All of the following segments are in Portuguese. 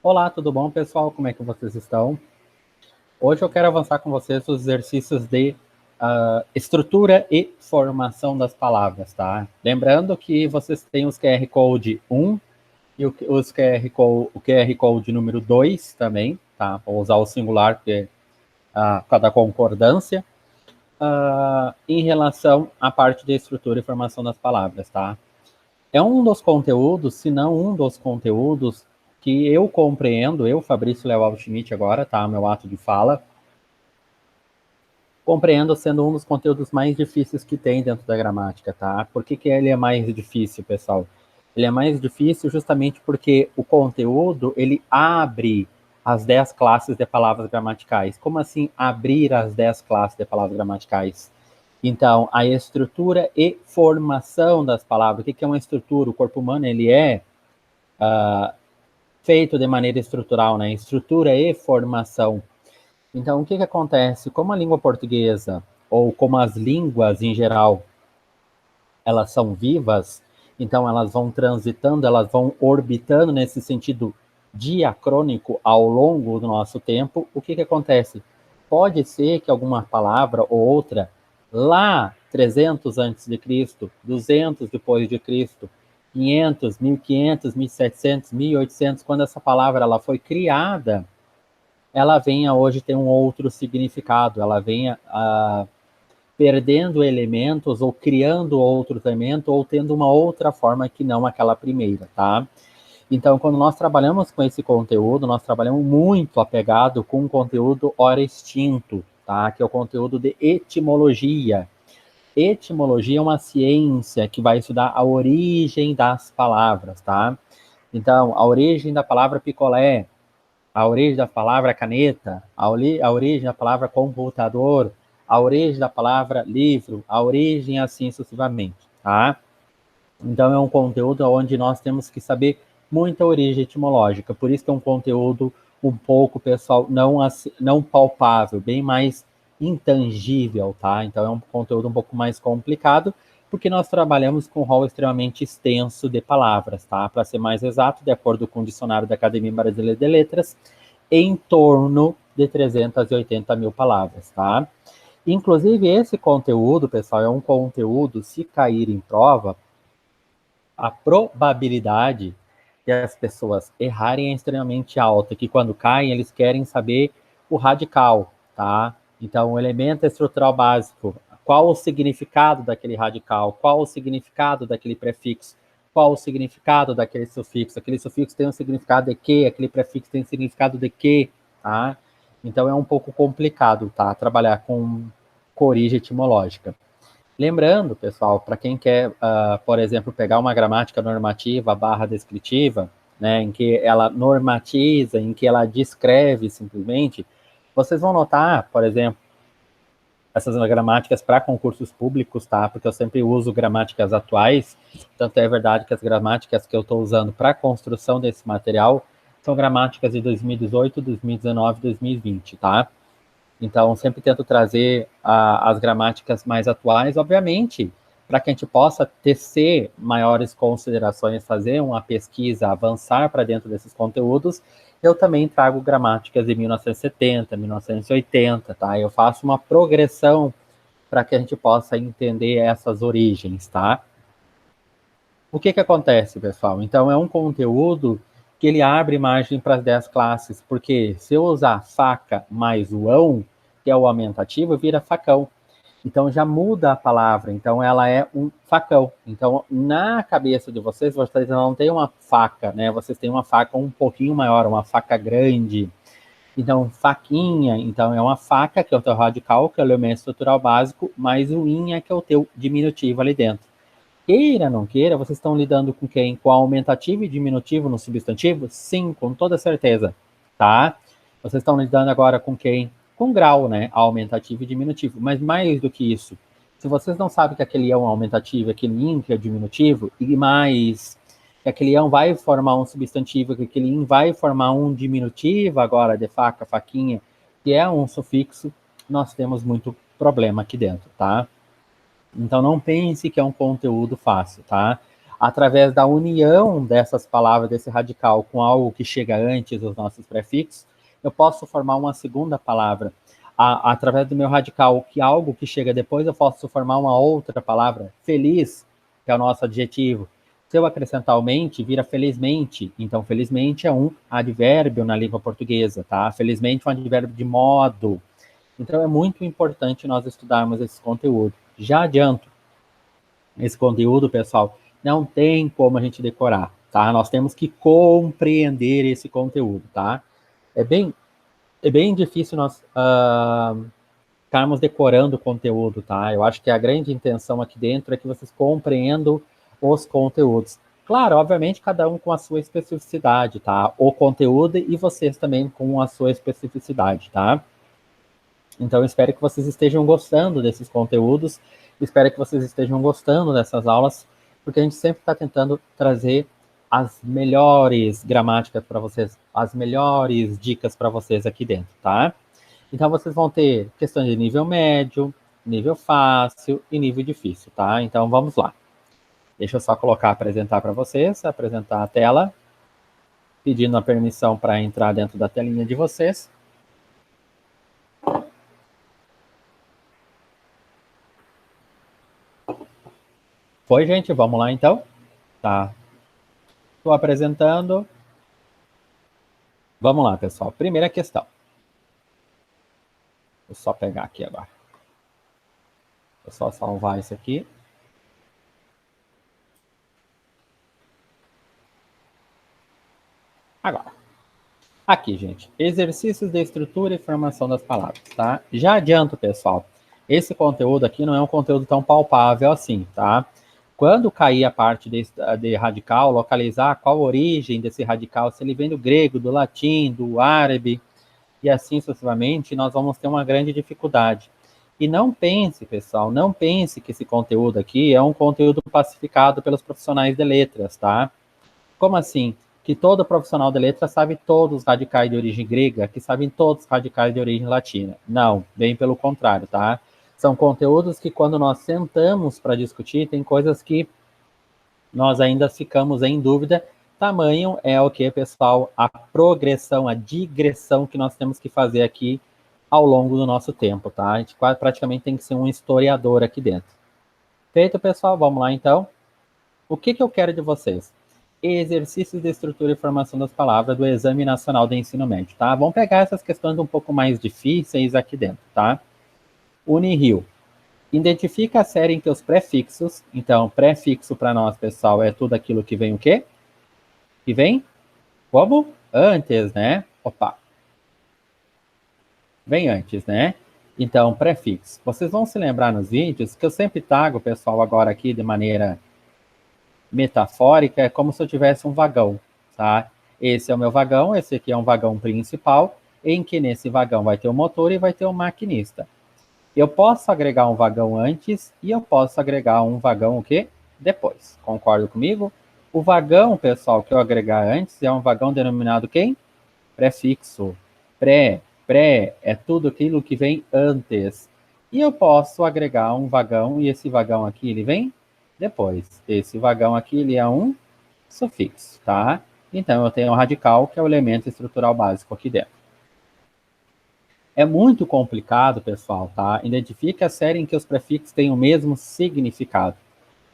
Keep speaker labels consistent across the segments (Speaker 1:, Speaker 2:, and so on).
Speaker 1: Olá, tudo bom, pessoal? Como é que vocês estão? Hoje eu quero avançar com vocês os exercícios de estrutura e formação das palavras, tá? Lembrando que vocês têm os QR Code 1 e o QR Code número 2 também, tá? Vou usar o singular porque por causa da concordância, em relação à parte de estrutura e formação das palavras, tá? É um dos conteúdos, se não um dos conteúdos, que eu compreendo, eu, Fabrício Léo Altschmidt agora, tá? Meu ato de fala, compreendo sendo um dos conteúdos mais difíceis que tem dentro da gramática, tá? Por que que ele é mais difícil, pessoal? Ele é mais difícil justamente porque o conteúdo, ele abre as 10 classes de palavras gramaticais. Como assim abrir as 10 classes de palavras gramaticais? Então, a estrutura e formação das palavras. O que que é uma estrutura? O corpo humano, ele é feito de maneira estrutural, né? Estrutura e formação. Então, o que que acontece? Como a língua portuguesa, ou como as línguas em geral, elas são vivas, então elas vão transitando, elas vão orbitando nesse sentido diacrônico ao longo do nosso tempo, o que que acontece? Pode ser que alguma palavra ou outra, lá 300 antes de Cristo, 200 depois de Cristo, 500, 1500, 1700, 1800, quando essa palavra ela foi criada, ela venha hoje ter um outro significado, ela venha perdendo elementos ou criando outros elementos ou tendo uma outra forma que não aquela primeira, tá? Então, quando nós trabalhamos com esse conteúdo, nós trabalhamos muito apegado com o conteúdo ora extinto, tá? Que é o conteúdo de etimologia. Etimologia é uma ciência que vai estudar a origem das palavras, tá? Então, a origem da palavra picolé, a origem da palavra caneta, a origem da palavra computador, a origem da palavra livro, a origem assim sucessivamente, tá? Então é um conteúdo onde nós temos que saber muita origem etimológica, por isso que é um conteúdo um pouco, pessoal, não palpável, bem mais intangível, tá? Então é um conteúdo um pouco mais complicado, porque nós trabalhamos com um rol extremamente extenso de palavras, tá? Para ser mais exato, de acordo com o dicionário da Academia Brasileira de Letras, em torno de 380 mil palavras, tá? Inclusive, esse conteúdo, pessoal, é um conteúdo, se cair em prova, a probabilidade de as pessoas errarem é extremamente alta, que quando caem, eles querem saber o radical, tá? Então, o elemento estrutural básico, qual o significado daquele radical, qual o significado daquele prefixo, qual o significado daquele sufixo, aquele sufixo tem um significado de que, aquele prefixo tem um significado de que, tá? Então, é um pouco complicado, tá? Trabalhar com origem etimológica. Lembrando, pessoal, para quem quer, por exemplo, pegar uma gramática normativa barra descritiva, né, em que ela normatiza, em que ela descreve simplesmente, vocês vão notar, por exemplo, essas gramáticas para concursos públicos, tá? Porque eu sempre uso gramáticas atuais, tanto é verdade que as gramáticas que eu estou usando para a construção desse material são gramáticas de 2018, 2019, 2020, tá? Então, sempre tento trazer as gramáticas mais atuais, obviamente, para que a gente possa tecer maiores considerações, fazer uma pesquisa, avançar para dentro desses conteúdos. Eu também trago gramáticas de 1970, 1980, tá? Eu faço uma progressão para que a gente possa entender essas origens, tá? O que que acontece, pessoal? Então, é um conteúdo que ele abre margem para as 10 classes, porque se eu usar faca mais o ão, que é o aumentativo, vira facão. Então, já muda a palavra. Então, ela é um facão. Então, na cabeça de vocês não têm uma faca, né? Vocês têm uma faca um pouquinho maior, uma faca grande. Então, faquinha, então é uma faca, que é o teu radical, que é o elemento estrutural básico, mais o inha, que é o teu diminutivo ali dentro. Queira, não queira, vocês estão lidando com quem? Com aumentativo e diminutivo no substantivo? Sim, com toda certeza, tá? Vocês estão lidando agora com quem? Com grau, né? Aumentativo e diminutivo. Mas mais do que isso, se vocês não sabem que aquele é um aumentativo, aquele in que é diminutivo, e mais que aquele ão vai formar um substantivo, que aquele in vai formar um diminutivo agora de faca, faquinha, que é um sufixo, nós temos muito problema aqui dentro, tá? Então não pense que é um conteúdo fácil, tá? através da união dessas palavras, desse radical, com algo que chega antes dos nossos prefixos, eu posso formar uma segunda palavra. Através do meu radical, que algo que chega depois, eu posso formar uma outra palavra. Feliz, que é o nosso adjetivo. Se eu acrescentar o mente, vira felizmente. Então, felizmente é um advérbio na língua portuguesa, tá? Felizmente é um advérbio de modo. Então, é muito importante nós estudarmos esse conteúdo. Já adianto, esse conteúdo, pessoal, não tem como a gente decorar, tá? Nós temos que compreender esse conteúdo, tá? É bem difícil nós ficarmos decorando o conteúdo, tá? Eu acho que a grande intenção aqui dentro é que vocês compreendam os conteúdos. Claro, obviamente, cada um com a sua especificidade, tá? O conteúdo e vocês também com a sua especificidade, tá? Então, espero que vocês estejam gostando desses conteúdos, espero que vocês estejam gostando dessas aulas, porque a gente sempre está tentando trazer as melhores gramáticas para vocês, as melhores dicas para vocês aqui dentro, tá? Então, vocês vão ter questões de nível médio, nível fácil e nível difícil, tá? Então, vamos lá. Deixa eu só colocar, apresentar para vocês, apresentar a tela, pedindo a permissão para entrar dentro da telinha de vocês. Foi, gente? Vamos lá, então? Tá. Estou apresentando. Vamos lá, pessoal. Primeira questão. Vou só pegar aqui agora. Vou só salvar isso aqui. Agora. Aqui, gente. Exercícios de estrutura e formação das palavras, tá? Já adianto, pessoal. Esse conteúdo aqui não é um conteúdo tão palpável assim, tá? Quando cair a parte de radical, localizar qual a origem desse radical, se ele vem do grego, do latim, do árabe, e assim sucessivamente, nós vamos ter uma grande dificuldade. E não pense, pessoal, não pense que esse conteúdo aqui é um conteúdo pacificado pelos profissionais de letras, tá? Como assim? Que todo profissional de letras sabe todos os radicais de origem grega, que sabem todos os radicais de origem latina. Não, bem pelo contrário, tá? São conteúdos que quando nós sentamos para discutir, tem coisas que nós ainda ficamos em dúvida. Tamanho é o que, pessoal? A progressão, a digressão que nós temos que fazer aqui ao longo do nosso tempo, tá? A gente praticamente tem que ser um historiador aqui dentro. Feito, pessoal? Vamos lá, então. O que eu quero de vocês? Exercícios de estrutura e formação das palavras do Exame Nacional de Ensino Médio, tá? Vamos pegar essas questões um pouco mais difíceis aqui dentro, tá? Unirio. Identifica a série em que os prefixos, então, prefixo para nós, pessoal, é tudo aquilo que vem o quê? Que vem como? Antes, né? Opa. Vem antes, né? Então, prefixo. Vocês vão se lembrar nos vídeos que eu sempre trago, pessoal, agora aqui de maneira metafórica, é como se eu tivesse um vagão, tá? Esse é o meu vagão, esse aqui é um vagão principal, em que nesse vagão vai ter o motor e vai ter o maquinista. Eu posso agregar um vagão antes e eu posso agregar um vagão o quê? Depois. Concorda comigo? O vagão, pessoal, que eu agregar antes é um vagão denominado quem? Prefixo. Pré é tudo aquilo que vem antes. E eu posso agregar um vagão e esse vagão aqui, ele vem depois. Esse vagão aqui, ele é um sufixo, tá? Então, eu tenho um radical, que é o elemento estrutural básico aqui dentro. É muito complicado, pessoal, tá? Identifique a série em que os prefixos têm o mesmo significado.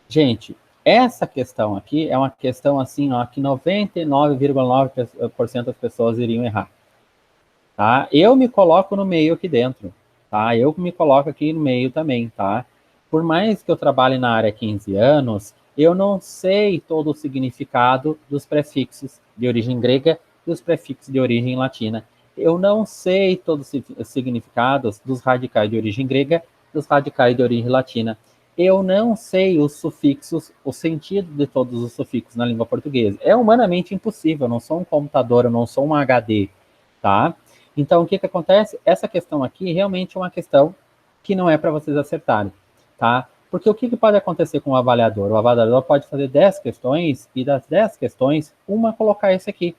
Speaker 1: Gente, essa questão aqui é uma questão assim, ó, que 99,9% das pessoas iriam errar. Tá? Eu me coloco no meio aqui dentro, tá? Eu me coloco aqui no meio também, tá? Por mais que eu trabalhe na área há 15 anos, eu não sei todo o significado dos prefixos de origem grega e dos prefixos de origem latina. Eu não sei todos os significados dos radicais de origem grega e dos radicais de origem latina. Eu não sei os sufixos, o sentido de todos os sufixos na língua portuguesa. É humanamente impossível, eu não sou um computador, eu não sou um HD, tá? Então, o que acontece? Essa questão aqui realmente é uma questão que não é para vocês acertarem, tá? Porque o que pode acontecer com o avaliador? O avaliador pode fazer 10 questões e das 10 questões, uma colocar esse aqui.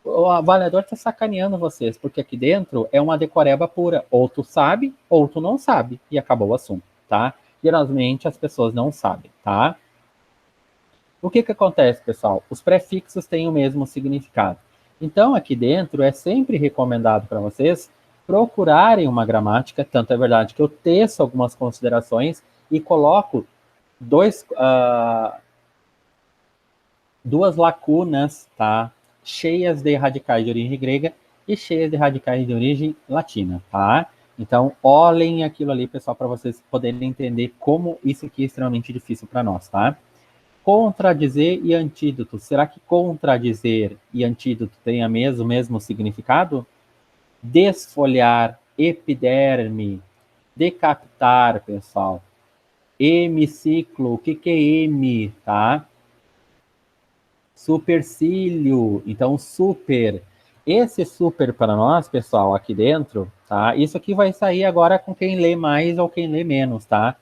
Speaker 1: O avaliador está sacaneando vocês, porque aqui dentro é uma decoreba pura. Ou tu sabe, ou tu não sabe. E acabou o assunto, tá? Geralmente as pessoas não sabem, tá? O que acontece, pessoal? Os prefixos têm o mesmo significado. Então, aqui dentro, é sempre recomendado para vocês procurarem uma gramática, tanto é verdade que eu teço algumas considerações e coloco duas lacunas, tá? Cheias de radicais de origem grega e cheias de radicais de origem latina, tá? Então, olhem aquilo ali, pessoal, para vocês poderem entender como isso aqui é extremamente difícil para nós, tá? Contradizer e antídoto. Será que contradizer e antídoto têm o mesmo significado? Desfolhar, epiderme, decapitar, pessoal. Hemiciclo, o que é hemi, tá? Supercílio, então super. Esse super para nós, pessoal, aqui dentro, tá? Isso aqui vai sair agora com quem lê mais ou quem lê menos, tá?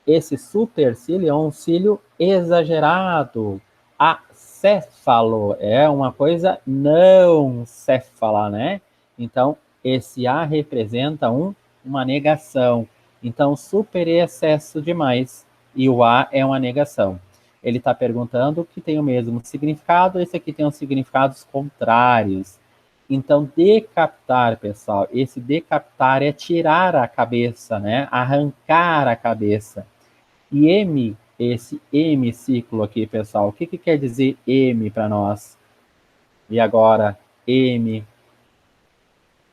Speaker 1: Esse supercílio é um cílio exagerado. Acéfalo é uma coisa não céfala, né? Então, esse A representa uma negação. Então, super é excesso demais. E o A é uma negação. Ele está perguntando que tem o mesmo significado, esse aqui tem os significados contrários. Então, decapitar, pessoal, esse decapitar é tirar a cabeça, né? Arrancar a cabeça. E M, esse hemiciclo aqui, pessoal, o que quer dizer M para nós? E agora,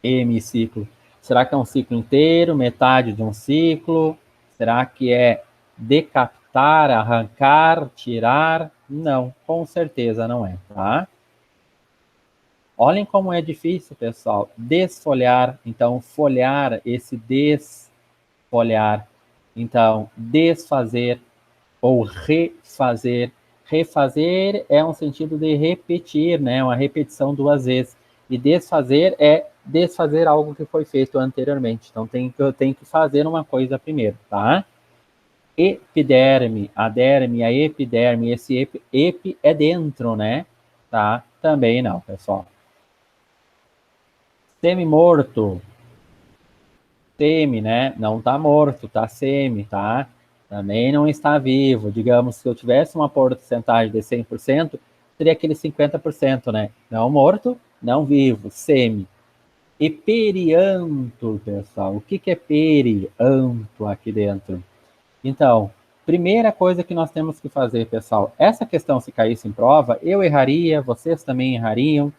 Speaker 1: hemiciclo. Será que é um ciclo inteiro, metade de um ciclo? Será que é decapitar, arrancar, tirar? Não, com certeza não é, tá? Olhem como é difícil, pessoal. Desfolhar, então, folhar, esse desfolhar. Então, desfazer ou refazer. Refazer é um sentido de repetir, né? Uma repetição duas vezes. E desfazer é desfazer algo que foi feito anteriormente. Então, eu tenho que fazer uma coisa primeiro, tá? Epiderme, a derme, a epiderme, esse epi é dentro, né? Tá? Também não, pessoal. Semi-morto. Semi, né? Não tá morto, tá semi, tá? Também não está vivo. Digamos, se eu tivesse uma porcentagem de 100%, seria aquele 50%, né? Não morto, não vivo, semi. E perianto, pessoal. O que é perianto aqui dentro? Então, primeira coisa que nós temos que fazer, pessoal, essa questão se caísse em prova, eu erraria, vocês também errariam.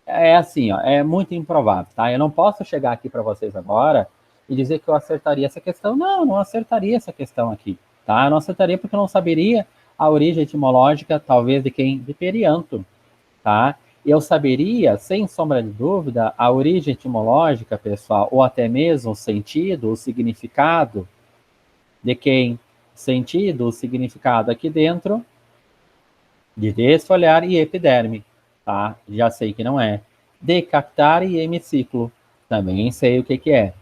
Speaker 1: É assim, ó, é muito improvável, tá? Eu não posso chegar aqui para vocês agora e dizer que eu acertaria essa questão. Não, não acertaria essa questão aqui, tá? Eu não acertaria porque eu não saberia a origem etimológica, talvez, de quem? De perianto, tá? Eu saberia, sem sombra de dúvida, a origem etimológica, pessoal, ou até mesmo o sentido, o significado de quem? Sentido, o significado aqui dentro de desfolhar e epiderme, tá? Já sei que não é. Decapitar e hemiciclo, também sei o que é.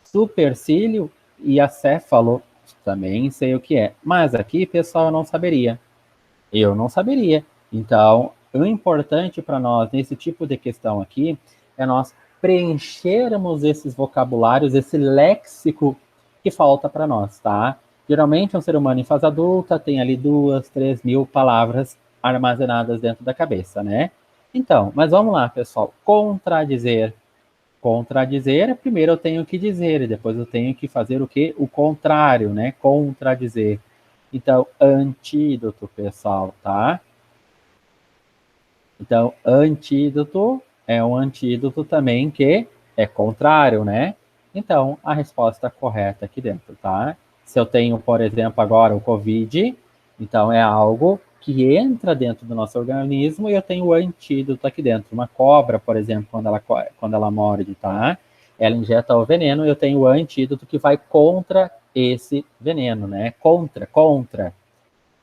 Speaker 1: Supercílio e acéfalo, também sei o que é. Mas aqui, pessoal, eu não saberia. Eu não saberia. Então, o importante para nós nesse tipo de questão aqui é nós preenchermos esses vocabulários, esse léxico que falta para nós, tá? Geralmente, um ser humano em fase adulta tem ali 2, 3 mil palavras armazenadas dentro da cabeça, né? Então, mas vamos lá, pessoal. Contradizer. Contradizer, primeiro eu tenho que dizer, e depois eu tenho que fazer o quê? O contrário, né? Contradizer. Então, antídoto, pessoal, tá? Então, antídoto é um antídoto também que é contrário, né? Então, a resposta correta aqui dentro, tá? Se eu tenho, por exemplo, agora o COVID, então é algo que entra dentro do nosso organismo e eu tenho o antídoto aqui dentro. Uma cobra, por exemplo, quando ela morde, tá? Ela injeta o veneno e eu tenho o antídoto que vai contra esse veneno, né? Contra.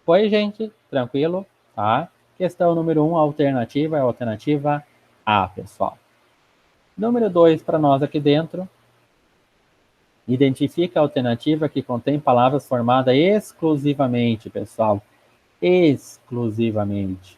Speaker 1: Foi, gente? Tranquilo? Tá? Questão número 1, alternativa é a alternativa A, pessoal. Número 2, para nós aqui dentro. Identifica a alternativa que contém palavras formadas exclusivamente, pessoal. Exclusivamente.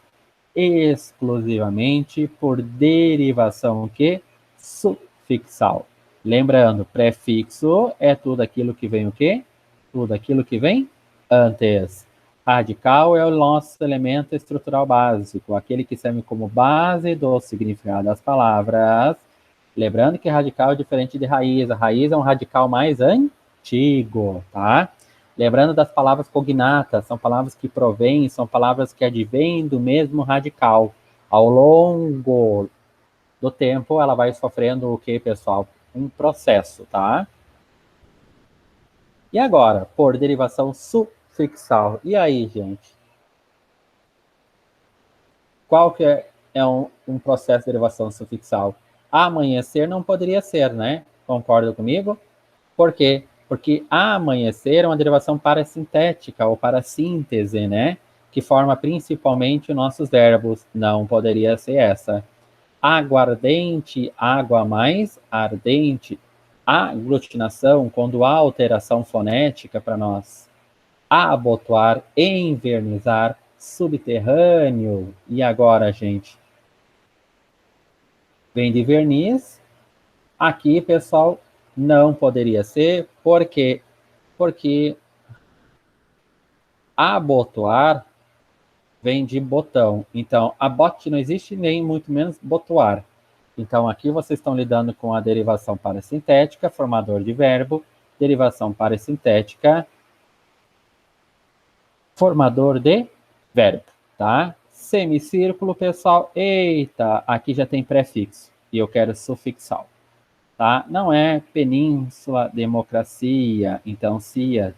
Speaker 1: Exclusivamente por derivação que? Sufixal. Lembrando, prefixo é tudo aquilo que vem o quê? Tudo aquilo que vem antes. Radical é o nosso elemento estrutural básico, aquele que serve como base do significado das palavras. Lembrando que radical é diferente de raiz. A raiz é um radical mais antigo, tá? Lembrando das palavras cognatas, são palavras que provêm, são palavras que advêm do mesmo radical. Ao longo do tempo, ela vai sofrendo o que, pessoal? Um processo, tá? E agora, por derivação sufixal. E aí, gente? Qual que é um processo de derivação sufixal? Amanhecer não poderia ser, né? Concorda comigo? Por quê? Porque amanhecer é uma derivação parasintética ou parassíntese, né? Que forma principalmente os nossos verbos. Não poderia ser essa. Aguardente, água mais ardente. Aglutinação, quando há alteração fonética para nós. Abotoar, envernizar, subterrâneo. E agora, gente? Vem de verniz. Aqui, pessoal, não poderia ser. Por quê? Porque abotoar vem de botão. Então, abote não existe, nem muito menos botoar. Então, aqui vocês estão lidando com a derivação parasintética, formador de verbo, derivação parasintética, formador de verbo, tá? Semicírculo, pessoal, eita, aqui já tem prefixo, e eu quero sufixal, tá? Não é península, democracia, então cia,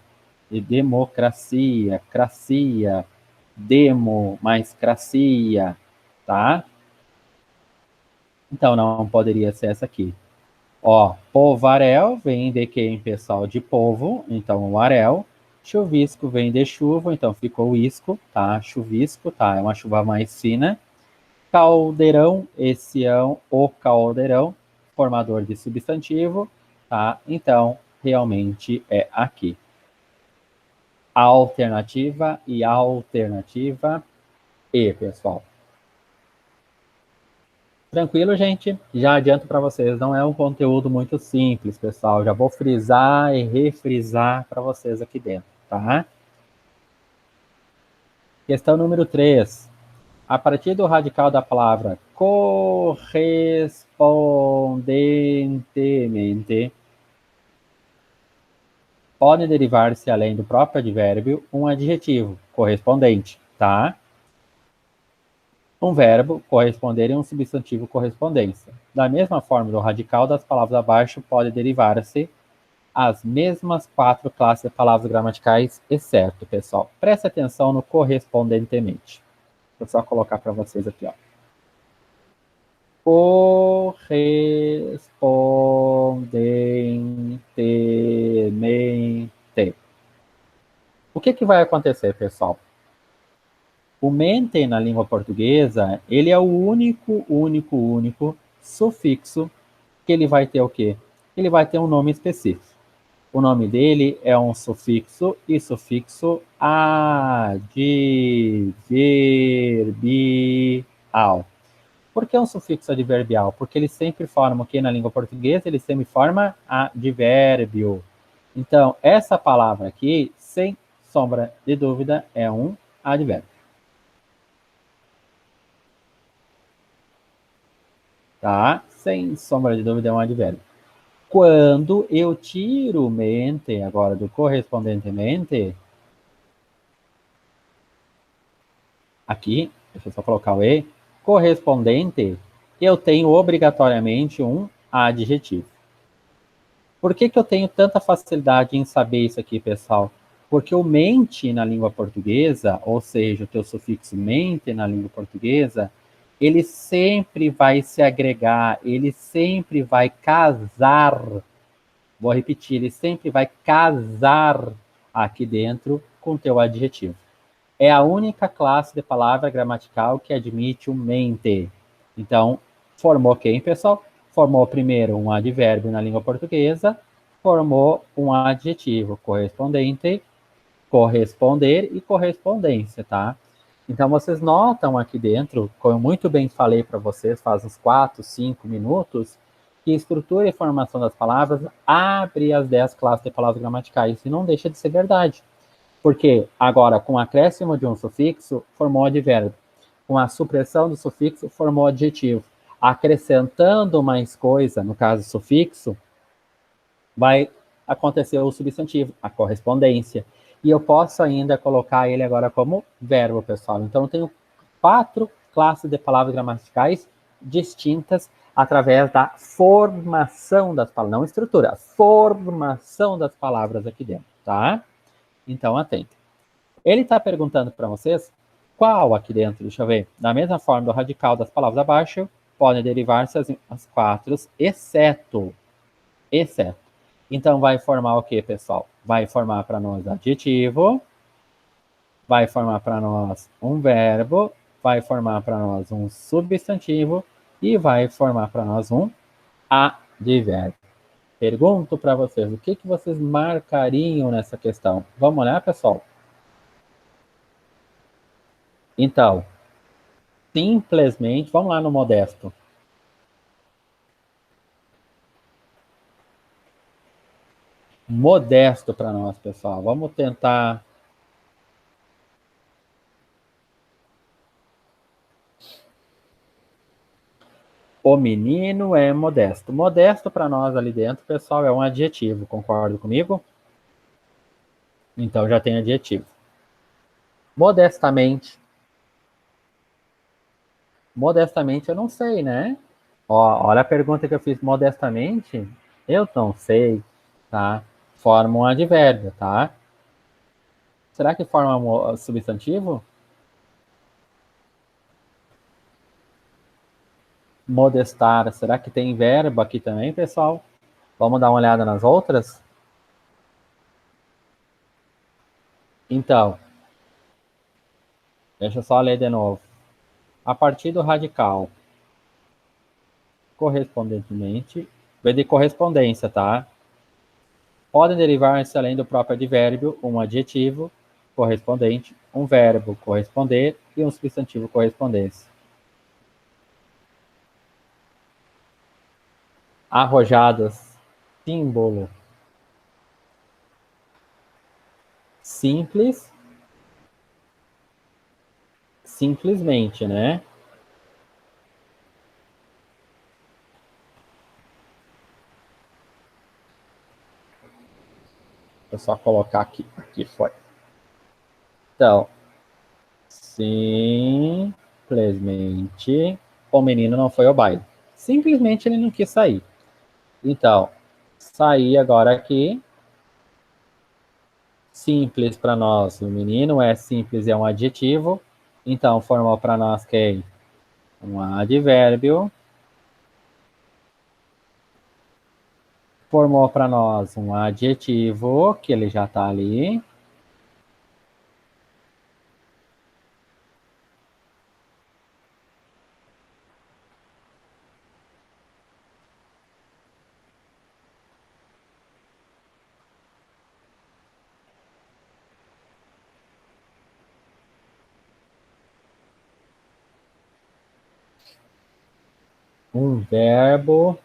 Speaker 1: de democracia, cracia, demo mais cracia, tá? Então não poderia ser essa aqui. Ó, povarel vem de quem, pessoal? De povo, então o arel. Chuvisco vem de chuva, então ficou o isco, tá? Chuvisco, tá? É uma chuva mais fina. Caldeirão, esse é o caldeirão, formador de substantivo, tá? Então, realmente é aqui. Alternativa e alternativa E, pessoal. Tranquilo, gente? Já adianto para vocês, não é um conteúdo muito simples, pessoal. Já vou frisar e refrisar para vocês aqui dentro, tá? Questão número 3. A partir do radical da palavra correspondentemente, pode derivar-se, além do próprio advérbio, um adjetivo correspondente, tá? Um verbo, corresponder, e um substantivo, correspondência. Da mesma forma, do radical das palavras abaixo pode derivar-se as mesmas 4 classes de palavras gramaticais, exceto, pessoal. Preste atenção no correspondentemente. Vou só colocar para vocês aqui, ó. Correspondentemente. O que vai acontecer, pessoal? O mente na língua portuguesa, ele é o único sufixo que ele vai ter o quê? Ele vai ter um nome específico. O nome dele é um sufixo e sufixo adverbial. Por que um sufixo adverbial? Porque ele sempre forma o que na língua portuguesa? Ele sempre forma advérbio. Então, essa palavra aqui, sem sombra de dúvida, é um advérbio. Tá? Sem sombra de dúvida, é um advérbio. Quando eu tiro mente agora do correspondentemente, aqui, deixa eu só colocar o E, correspondente, eu tenho obrigatoriamente um adjetivo. Por que eu tenho tanta facilidade em saber isso aqui, pessoal? Porque o mente na língua portuguesa, ou seja, o teu sufixo mente na língua portuguesa, ele sempre vai se agregar, ele sempre vai casar. Vou repetir, ele sempre vai casar aqui dentro com o teu adjetivo. É a única classe de palavra gramatical que admite o mente. Então, formou quem, pessoal? Formou primeiro um advérbio na língua portuguesa, formou um adjetivo correspondente, corresponder e correspondência, tá? Então, vocês notam aqui dentro, como eu muito bem falei para vocês faz uns 4, 5 minutos, que estrutura e formação das palavras abre as 10 classes de palavras gramaticais. E não deixa de ser verdade. Porque agora, com o acréscimo de um sufixo, formou advérbio. Com a supressão do sufixo, formou adjetivo. Acrescentando mais coisa, no caso sufixo, vai acontecer o substantivo, a correspondência. E eu posso ainda colocar ele agora como verbo, pessoal. Então, eu tenho 4 classes de palavras gramaticais distintas através da formação das palavras, não estrutura, a formação das palavras aqui dentro, tá? Então, atento. Ele está perguntando para vocês qual aqui dentro, deixa eu ver, da mesma forma do radical das palavras abaixo, podem derivar-se as 4, exceto. Então, vai formar o que, pessoal? Vai formar para nós adjetivo, vai formar para nós um verbo, vai formar para nós um substantivo e vai formar para nós um advérbio. Pergunto para vocês, o que vocês marcariam nessa questão? Vamos olhar, pessoal? Então, simplesmente, vamos lá no modesto. Modesto para nós, pessoal. Vamos tentar. O menino é modesto. Modesto para nós ali dentro, pessoal, é um adjetivo. Concorda comigo? Então já tem adjetivo. Modestamente. Modestamente eu não sei, né? Ó, olha a pergunta que eu fiz modestamente. Eu não sei, tá? Forma um advérbio, tá? Será que forma um substantivo? Modestar. Será que tem verbo aqui também, pessoal? Vamos dar uma olhada nas outras? Então, deixa eu só ler de novo. A partir do radical, correspondentemente, vem de correspondência, tá? Podem derivar-se, além do próprio advérbio, um adjetivo correspondente, um verbo corresponder e um substantivo correspondência. Arrojadas, símbolo. Simples, simplesmente, né? Vou só colocar aqui. Aqui foi. Então, simplesmente o menino não foi ao baile. Simplesmente ele não quis sair. Então, sair agora aqui. Simples para nós, o menino é simples, é um adjetivo. Então, formou para nós quem? Um advérbio. Formou para nós um adjetivo, que ele já está ali. Um verbo.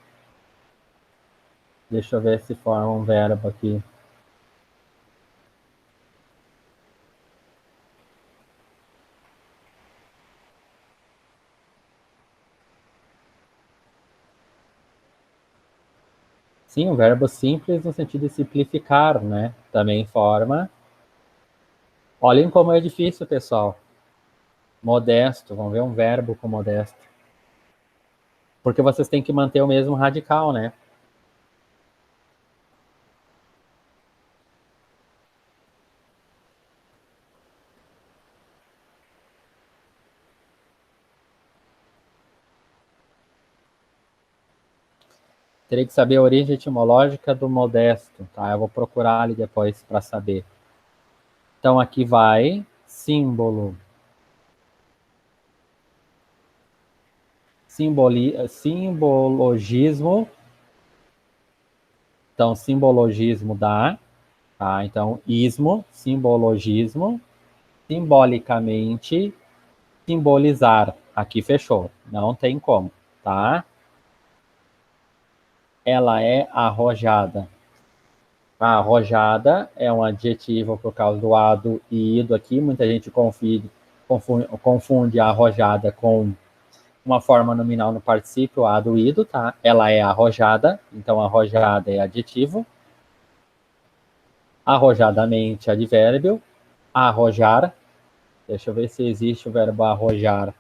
Speaker 1: Deixa eu ver se forma um verbo aqui. Sim, um verbo simples no sentido de simplificar, né? Também forma. Olhem como é difícil, pessoal. Modesto, vamos ver um verbo com modesto. Porque vocês têm que manter o mesmo radical, né? Teria que saber a origem etimológica do modesto, tá? Eu vou procurar ali depois para saber. Então, aqui vai símbolo. Simbologismo. Então, simbologismo dá. Tá? Então, ismo, simbologismo. Simbolicamente, simbolizar. Aqui fechou. Não tem como, tá? Ela é arrojada. Arrojada é um adjetivo por causa do ado e ido aqui. Muita gente confunde arrojada com uma forma nominal no particípio ado e ido, tá? Ela é arrojada, então arrojada é adjetivo. Arrojadamente, advérbio. Arrojar. Deixa eu ver se existe o verbo arrojar.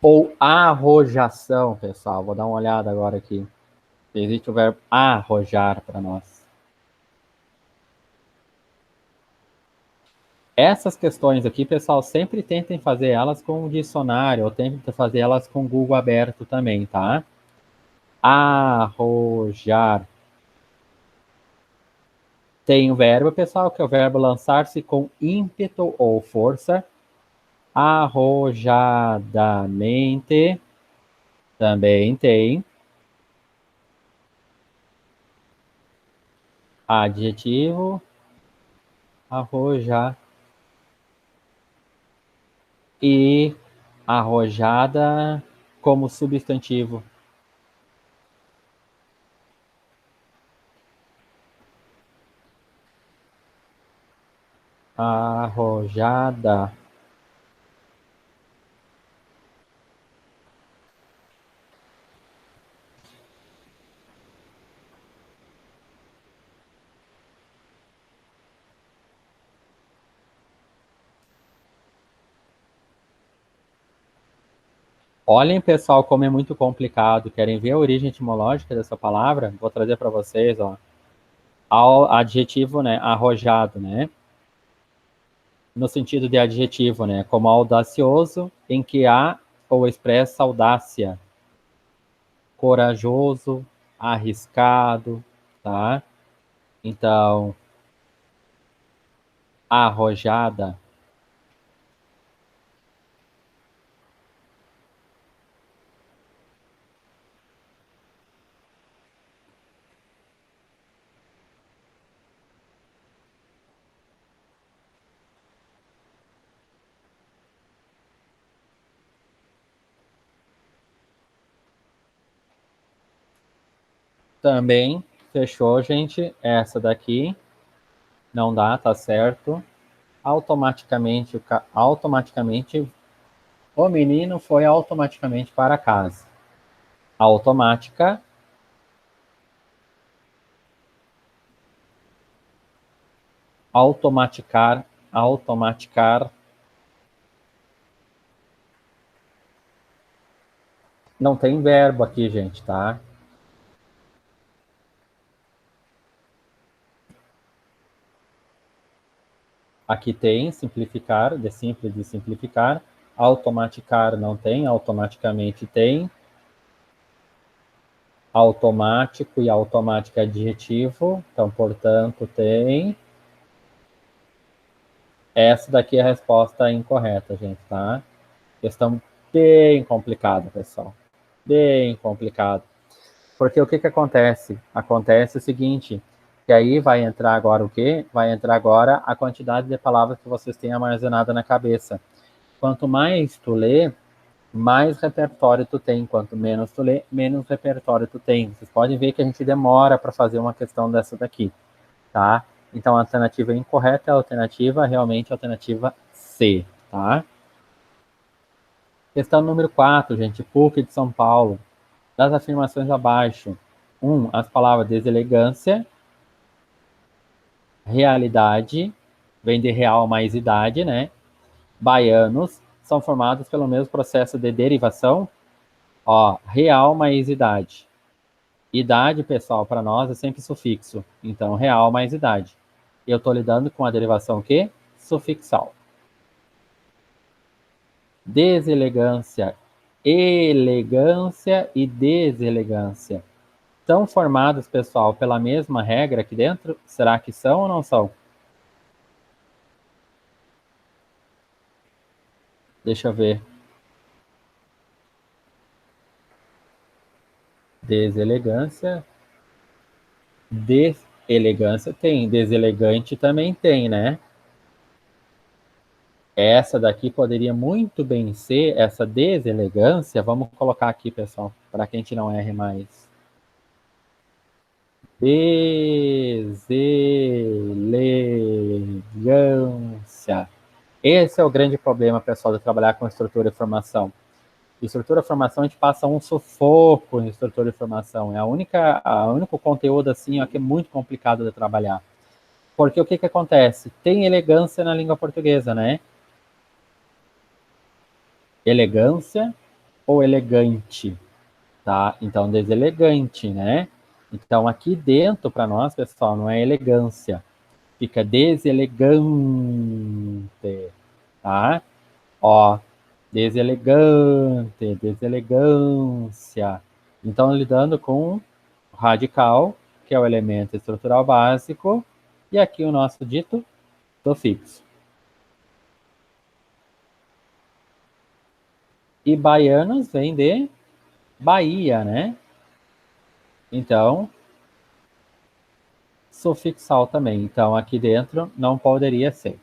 Speaker 1: Ou arrojação, pessoal. Vou dar uma olhada agora aqui. Existe o verbo arrojar para nós. Essas questões aqui, pessoal, sempre tentem fazer elas com o dicionário, ou tentem fazer elas com o Google aberto também, tá? Arrojar. Tem o verbo, pessoal, que é o verbo lançar-se com ímpeto ou força. Arrojadamente. Também tem. Adjetivo. Arrojar. E arrojada como substantivo. Arrojada. Olhem, pessoal, como é muito complicado. Querem ver a origem etimológica dessa palavra? Vou trazer para vocês, ó. Adjetivo, né? Arrojado, né? No sentido de adjetivo, né? Como audacioso, em que há ou expressa audácia. Corajoso, arriscado, tá? Então, arrojada. Também fechou, gente. Essa daqui não dá, tá certo. Automaticamente o menino foi automaticamente para casa. Automática. Automaticar. Automaticar. Não tem verbo aqui, gente, tá? Aqui tem simplificar, de simples de simplificar. Automaticar não tem, automaticamente tem. Automático e automática é adjetivo, então, portanto, tem. Essa daqui é a resposta incorreta, gente, tá? Questão bem complicada, pessoal. Bem complicado. Porque o que acontece? Acontece o seguinte, que aí vai entrar agora o quê? Vai entrar agora a quantidade de palavras que vocês têm armazenada na cabeça. Quanto mais tu lê, mais repertório tu tem. Quanto menos tu lê, menos repertório tu tem. Vocês podem ver que a gente demora para fazer uma questão dessa daqui, tá? Então a alternativa incorreta é a alternativa, realmente a alternativa C, tá? Questão número 4, gente, PUC de São Paulo. Das afirmações abaixo. 1. As palavras deselegância, realidade, vem de real mais idade, né? Baianos são formados pelo mesmo processo de derivação. Ó, real mais idade. Idade, pessoal, para nós é sempre sufixo. Então, real mais idade. Eu estou lidando com a derivação o quê? Sufixal. Deselegância, elegância e deselegância. São formados, pessoal, pela mesma regra aqui dentro? Será que são ou não são? Deixa eu ver. Deselegância. Deselegância tem. Deselegante também tem, né? Essa daqui poderia muito bem ser essa deselegância. Vamos colocar aqui, pessoal, para que a gente não erre mais. Deselegância. Esse é o grande problema, pessoal, de trabalhar com estrutura e formação. Estrutura e formação, a gente passa um sufoco em estrutura e formação. É o único conteúdo assim, ó, que é muito complicado de trabalhar. Porque o que que acontece? Tem elegância na língua portuguesa, né? Elegância ou elegante, tá? Então, deselegante, né? Então, aqui dentro, para nós, pessoal, não é elegância. Fica deselegante, tá? Ó, deselegante, deselegância. Então, lidando com radical, que é o elemento estrutural básico, e aqui o nosso dito sufixo. E baianos vem de Bahia, né? Então, sufixal também. Então, aqui dentro não poderia ser.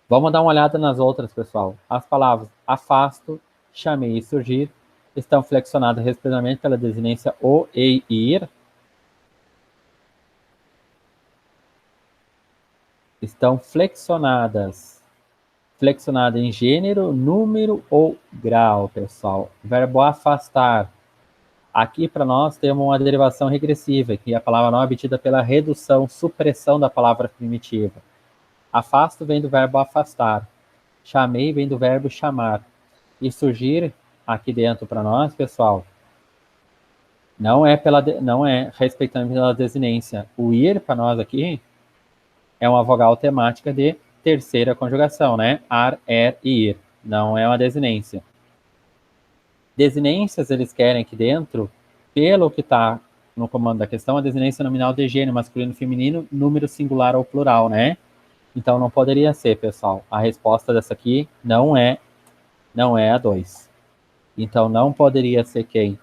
Speaker 1: Vamos dar uma olhada nas outras, pessoal. As palavras afasto, chamei e surgir estão flexionadas respectivamente pela desinência o, e, ir. Estão flexionadas. Flexionada em gênero, número ou grau, pessoal. Verbo afastar. Aqui para nós temos uma derivação regressiva, que é a palavra não é obtida pela redução, supressão da palavra primitiva. Afasto vem do verbo afastar. Chamei vem do verbo chamar. E surgir aqui dentro para nós, pessoal, não é respeitando pela desinência. O ir para nós aqui é uma vogal temática de terceira conjugação, né? Ar, er e ir. Não é uma desinência. Desinências eles querem aqui dentro, pelo que está no comando da questão, a desinência nominal de gênero masculino e feminino, número singular ou plural, né? Então não poderia ser, pessoal. A resposta dessa aqui não é a 2. Então não poderia ser quem?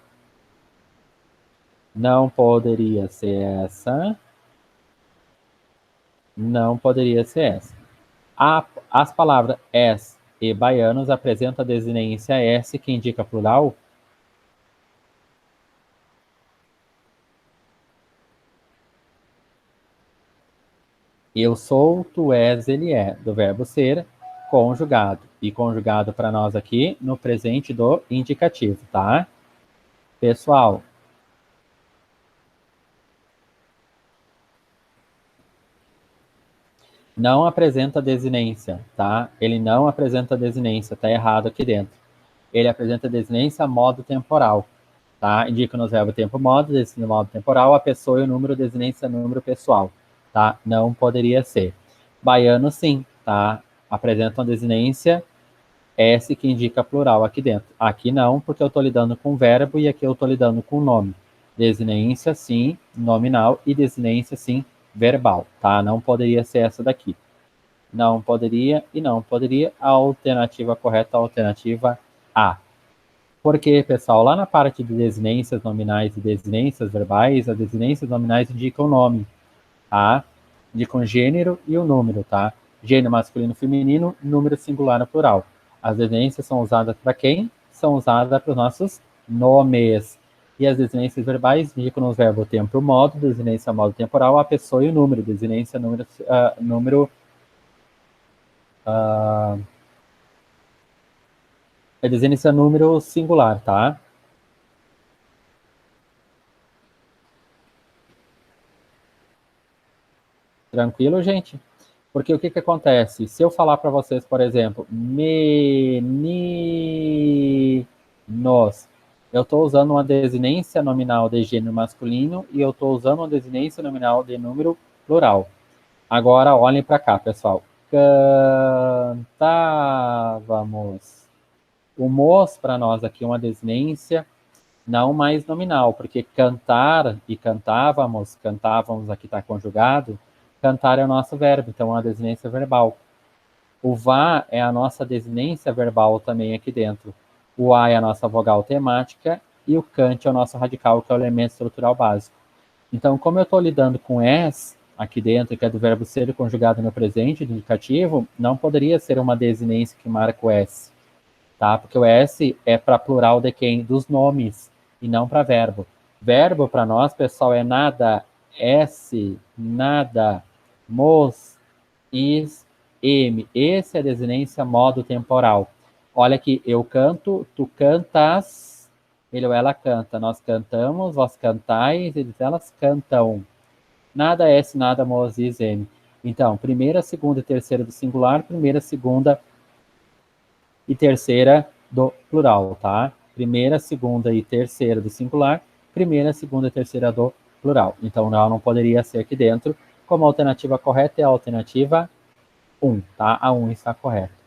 Speaker 1: Não poderia ser essa. Não poderia ser essa. As palavras es e baianos apresentam a desinência S, que indica plural. Eu sou, tu és, ele é, do verbo ser, conjugado. E conjugado para nós aqui no presente do indicativo, tá? Pessoal, não apresenta desinência, tá? Ele não apresenta desinência, tá errado aqui dentro. Ele apresenta desinência modo temporal, tá? Indica nos verbos tempo modo, desinência modo temporal, a pessoa e o número, desinência número pessoal, tá? Não poderia ser. Baiano sim, tá? Apresentam desinência S que indica plural aqui dentro. Aqui não, porque eu estou lidando com verbo e aqui eu estou lidando com nome. Desinência sim, nominal, e desinência sim, verbal, tá? Não poderia ser essa daqui. Não poderia e não poderia. A alternativa correta, a alternativa A. Porque, pessoal, lá na parte de desinências nominais e desinências verbais, as desinências nominais indicam o nome, tá? Indicam gênero e o número, tá? Gênero masculino, feminino, número singular ou plural. As desinências são usadas para quem? São usadas para os nossos nomes. E as desinências verbais indicam nos verbos tempo e modo, desinência modo temporal, a pessoa e o número, desinência número é desinência número singular, tá? Tranquilo, gente? Porque o que que acontece? Se eu falar para vocês, por exemplo, meninos, eu estou usando uma desinência nominal de gênero masculino e eu estou usando uma desinência nominal de número plural. Agora, olhem para cá, pessoal. Cantávamos. O mos, para nós aqui, é uma desinência não mais nominal, porque cantar e cantávamos aqui está conjugado, cantar é o nosso verbo, então é uma desinência verbal. O vá é a nossa desinência verbal também aqui dentro. O a é a nossa vogal temática e o cante é o nosso radical, que é o elemento estrutural básico. Então, como eu estou lidando com es, aqui dentro, que é do verbo ser conjugado no presente, do indicativo, não poderia ser uma desinência que marca o S, tá? Porque o S é para plural de quem? Dos nomes, e não para verbo. Verbo para nós, pessoal, é nada, S, nada, mos, is, M. Esse é a desinência modo temporal. Olha aqui, eu canto, tu cantas, ele ou ela canta, nós cantamos, vós cantais, eles, elas cantam. Nada S, nada mos, is, M. Então, primeira, segunda e terceira do singular, primeira, segunda e terceira do plural, tá? Primeira, segunda e terceira do singular, primeira, segunda e terceira do plural. Então, não poderia ser aqui dentro. Como alternativa correta é a alternativa 1, tá? A 1 está correta.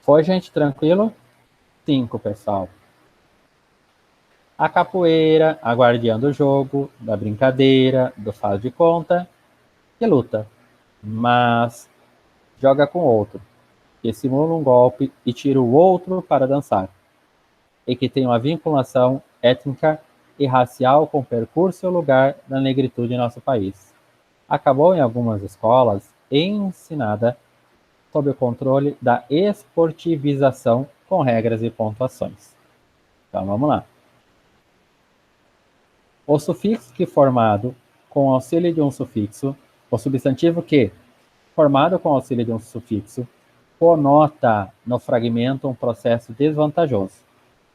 Speaker 1: Foi, gente? Tranquilo? 5, pessoal. A capoeira, a guardiã do jogo, da brincadeira, do faz de conta, que luta, mas joga com outro, que simula um golpe e tira o outro para dançar, e que tem uma vinculação étnica e racial com o percurso e o lugar da negritude em nosso país. Acabou em algumas escolas ensinada sob o controle da esportivização com regras e pontuações. Então vamos lá. O sufixo que formado com auxílio de um sufixo, o substantivo que, formado com auxílio de um sufixo, conota no fragmento um processo desvantajoso.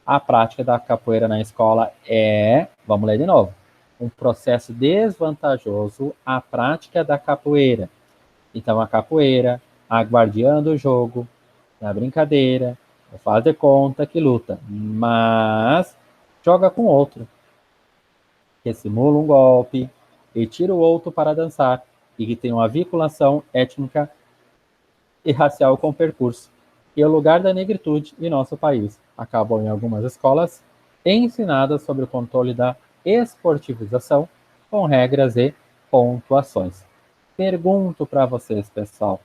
Speaker 1: A prática da capoeira na escola é, vamos ler de novo, um processo desvantajoso a prática da capoeira. Então, a capoeira, a guardiã do jogo, a brincadeira, faz de conta que luta, mas joga com outro, que simula um golpe e tira o outro para dançar, e que tem uma vinculação étnica e racial com o percurso e o lugar da negritude em nosso país. Acabam em algumas escolas ensinadas sobre o controle da esportivização com regras e pontuações. Pergunto para vocês, pessoal.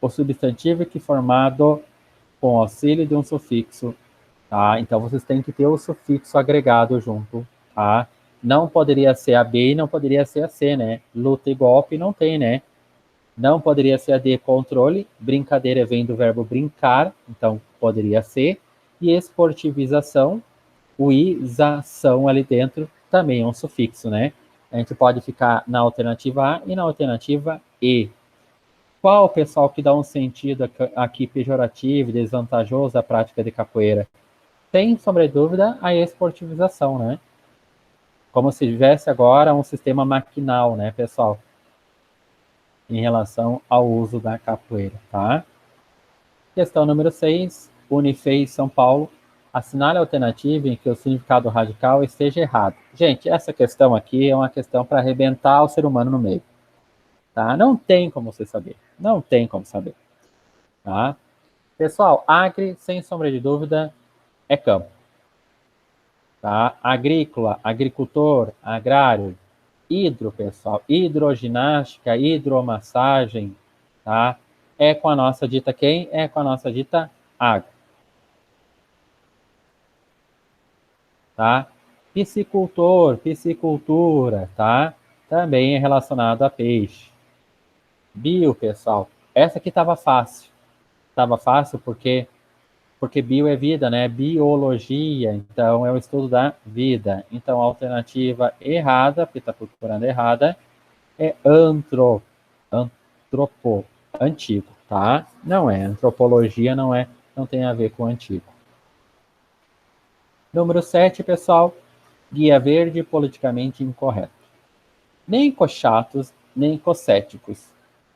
Speaker 1: O substantivo que formado com auxílio de um sufixo, tá? Então vocês têm que ter o sufixo agregado junto, tá? Não poderia ser a B e não poderia ser a C, né? Luta e golpe não tem, né? Não poderia ser a D, controle. Brincadeira vem do verbo brincar, então poderia ser. E esportivização, o ização ali dentro também é um sufixo, né? A gente pode ficar na alternativa A e na alternativa E. Qual, pessoal, que dá um sentido aqui pejorativo, desvantajoso à prática de capoeira? Sem sombra de dúvida, a esportivização, né? Como se tivesse agora um sistema maquinal, né, pessoal? Em relação ao uso da capoeira, tá? Questão número 6, Unifei São Paulo. Assinale a alternativa em que o significado radical esteja errado. Gente, essa questão aqui é uma questão para arrebentar o ser humano no meio. Tá? Não tem como você saber. Não tem como saber. Tá? Pessoal, agri, sem sombra de dúvida, é campo. Tá? Agrícola, agricultor, agrário. Hidro, pessoal, hidroginástica, hidromassagem, tá? É com a nossa dita quem? É com a nossa dita água. Tá? Piscicultor, piscicultura, tá? Também é relacionado a peixe. Bio, pessoal, essa aqui estava fácil. Estava fácil porque bio é vida, né? Biologia, então é o estudo da vida. Então a alternativa errada, porque está procurando errada, é antropo, antigo, tá? Não é, antropologia não tem a ver com antigo. Número 7, pessoal, guia verde politicamente incorreto. Nem cochatos, nem cocéticos.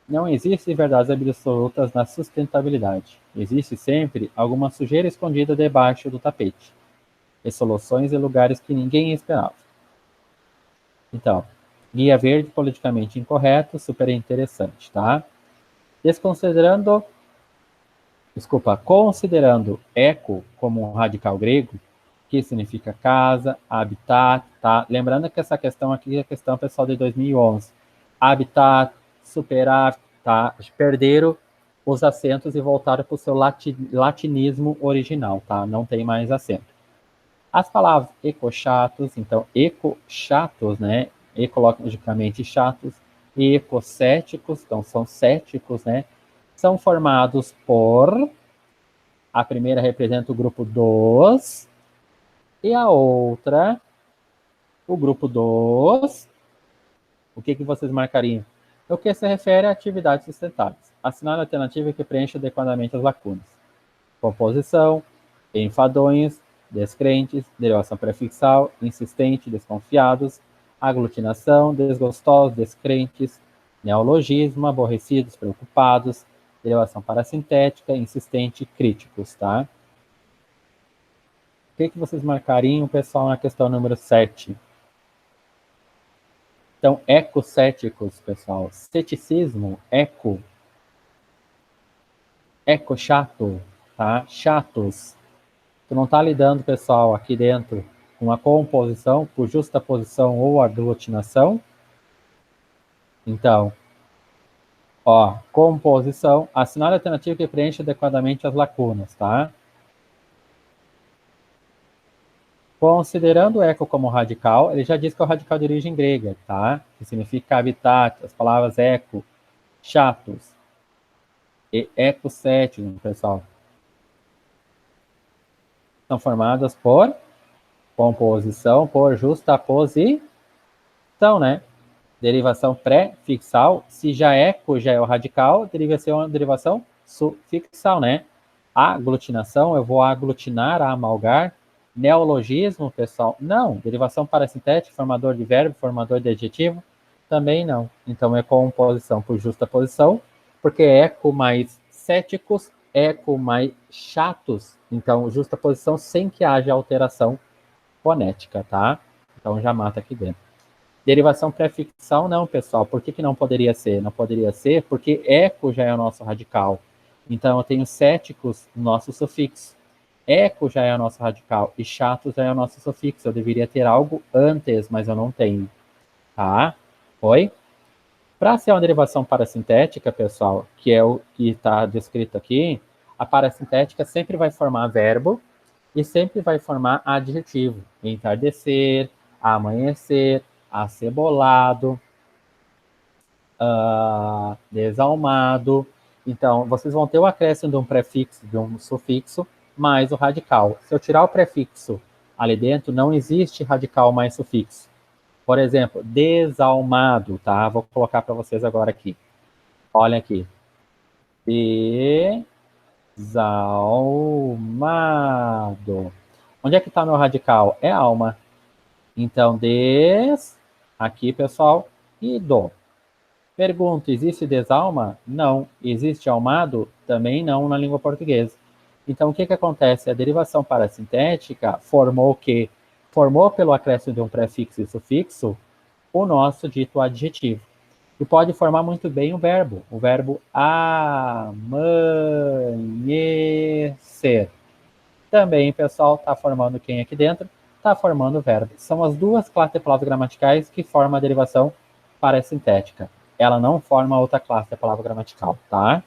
Speaker 1: Não existem verdades absolutas na sustentabilidade. Existe sempre alguma sujeira escondida debaixo do tapete. E soluções em lugares que ninguém esperava. Então, guia verde politicamente incorreto, super interessante, tá? Considerando eco como um radical grego, que significa casa, habitat, tá? Lembrando que essa questão aqui é a questão pessoal de 2011. Habitat, superar, tá? Perderam os acentos e voltaram para o seu latinismo original, tá? Não tem mais acento. As palavras ecochatos, então ecochatos, né? Ecologicamente chatos, e ecocéticos, então são céticos, né? São formados por... A primeira representa o grupo dos, e a outra, o grupo dos... O que vocês marcariam? O que se refere a atividades sustentáveis. Assinale a alternativa que preenche adequadamente as lacunas. Composição, enfadonhos, descrentes, derivação prefixal, insistente, desconfiados, aglutinação, desgostosos, descrentes, neologismo, aborrecidos, preocupados, derivação parasintética, insistente, críticos, tá? O que vocês marcariam, pessoal, na questão número 7? Então, ecocéticos, pessoal. Ceticismo, eco chato, tá? Chatos. Tu não tá lidando, pessoal, aqui dentro com a composição por justaposição ou aglutinação. Então, ó, composição, assinale a alternativa que preenche adequadamente as lacunas, tá? Considerando o eco como radical, ele já diz que é o radical de origem grega, tá? Que significa habitat, as palavras eco, chatos e ecocético, pessoal. São formadas por composição, por justaposição, né? Derivação pré-fixal, se já eco já é o radical, deriva ser uma derivação sufixal, né? Aglutinação, eu vou aglutinar, amalgar. Neologismo, pessoal, não. Derivação parasintética, formador de verbo, formador de adjetivo, também não. Então é composição por justaposição, porque eco mais céticos, eco mais chatos. Então, justaposição sem que haja alteração fonética, tá? Então já mata aqui dentro. Derivação prefixal, não, pessoal. Por que não poderia ser? Não poderia ser porque eco já é o nosso radical. Então, eu tenho céticos no nosso sufixo. Eco já é o nosso radical e chato já é o nosso sufixo. Eu deveria ter algo antes, mas eu não tenho. Tá? Foi? Para ser uma derivação parasintética, pessoal, que é o que está descrito aqui, a parasintética sempre vai formar verbo e sempre vai formar adjetivo. Entardecer, amanhecer, acebolado, desalmado. Então, vocês vão ter o acréscimo de um prefixo, de um sufixo, mais o radical. Se eu tirar o prefixo ali dentro, não existe radical mais sufixo. Por exemplo, desalmado, tá? Vou colocar para vocês agora aqui. Olha aqui. Desalmado. Onde é que está meu radical? É alma. Então, aqui, pessoal, e do. Pergunto, existe desalma? Não. Existe almado? Também não na língua portuguesa. Então, o que acontece? A derivação parasintética formou o quê? Formou pelo acréscimo de um prefixo e sufixo o nosso dito adjetivo. E pode formar muito bem o verbo amanhecer. Também, pessoal, está formando quem aqui dentro? Está formando o verbo. São as duas classes de palavras gramaticais que formam a derivação parasintética. Ela não forma outra classe de palavra gramatical, tá?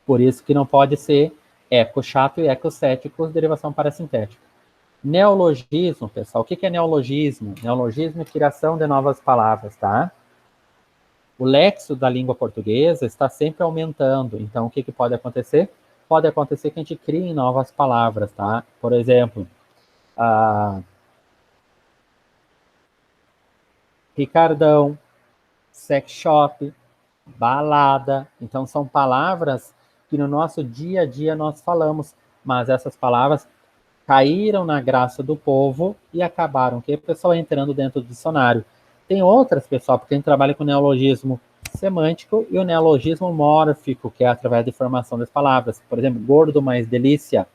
Speaker 1: Por isso que não pode ser eco-chato e eco-cético, derivação parasintética. Neologismo, pessoal. O que é neologismo? Neologismo é criação de novas palavras, tá? O léxico da língua portuguesa está sempre aumentando. Então, o que pode acontecer? Pode acontecer que a gente crie novas palavras, tá? Por exemplo, Ricardão, sex shop, balada. Então, são palavras que no nosso dia a dia nós falamos, mas essas palavras caíram na graça do povo e acabaram, que o pessoal entrando dentro do dicionário. Tem outras, pessoal, porque a gente trabalha com o neologismo semântico e o neologismo mórfico, que é através de formação das palavras. Por exemplo, gordo mais delícia,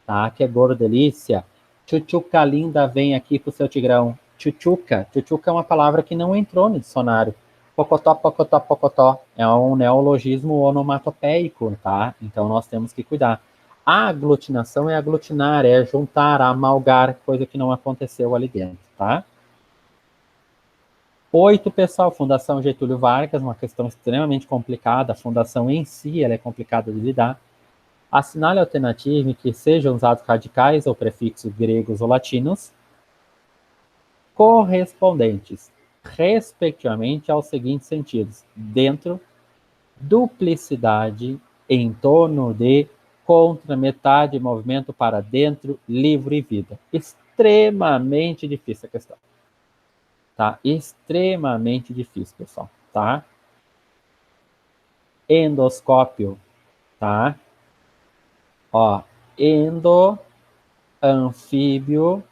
Speaker 1: tá? Que é gordo delícia. Tchutchuca linda vem aqui pro seu tigrão. Tchutchuca é uma palavra que não entrou no dicionário. Pocotó, pocotó, pocotó. É um neologismo onomatopeico, tá? Então nós temos que cuidar. A aglutinação é aglutinar, é juntar, amalgar, coisa que não aconteceu ali dentro, tá? 8, pessoal, Fundação Getúlio Vargas, uma questão extremamente complicada. A fundação em si ela é complicada de lidar. Assinale a alternativa em que sejam usados radicais ou prefixos gregos ou latinos, correspondentes, respectivamente, aos seguintes sentidos: dentro, duplicidade, em torno de, contra, metade, movimento para dentro, livro e vida. Extremamente difícil a questão. Tá? Extremamente difícil, pessoal. Tá? Endoscópio, tá? Ó, endo, anfíbio,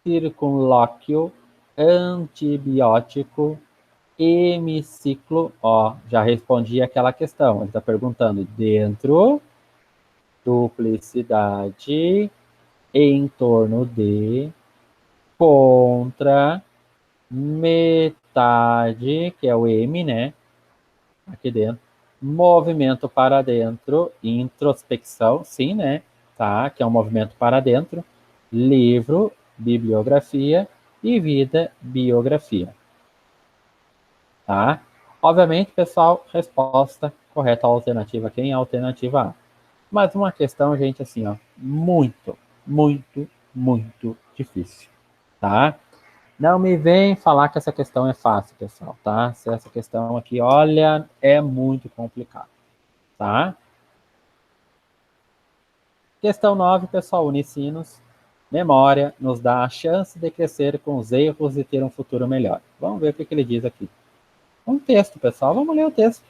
Speaker 1: circunlóquio, antibiótico, hemiciclo, ó, já respondi aquela questão. Ele está perguntando dentro, duplicidade, em torno de, contra, metade, que é o M, né? Aqui dentro. Movimento para dentro, introspecção, sim, né? Tá? Que é um movimento para dentro. Livro, bibliografia e vida, biografia. Tá? Obviamente, pessoal, resposta correta, alternativa quem? Alternativa A. Mas uma questão, gente, assim, ó, muito, muito, muito difícil, tá? Não me vem falar que essa questão é fácil, pessoal, tá? Essa questão aqui, olha, é muito complicada, tá? Questão 9, pessoal, Unicinos. Memória nos dá a chance de crescer com os erros e ter um futuro melhor. Vamos ver o que ele diz aqui. Um texto, pessoal, vamos ler o texto.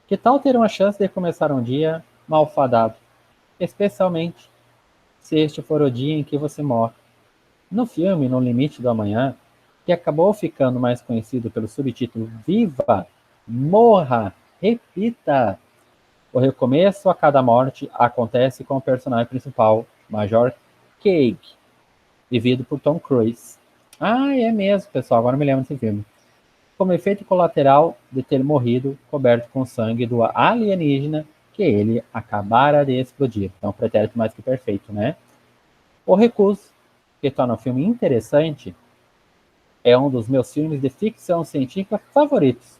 Speaker 1: Que tal ter uma chance de começar um dia malfadado, especialmente se este for o dia em que você morre? No filme No Limite do Amanhã, que acabou ficando mais conhecido pelo subtítulo Viva, Morra, Repita, o recomeço a cada morte acontece com o personagem principal, Major Cake, vivido por Tom Cruise. Ah, é mesmo, pessoal, agora me lembro desse filme. Como efeito colateral de ter morrido coberto com sangue do alienígena que ele acabara de explodir. É um pretérito mais que perfeito, né? O Recuso, que torna o filme interessante, é um dos meus filmes de ficção científica favoritos.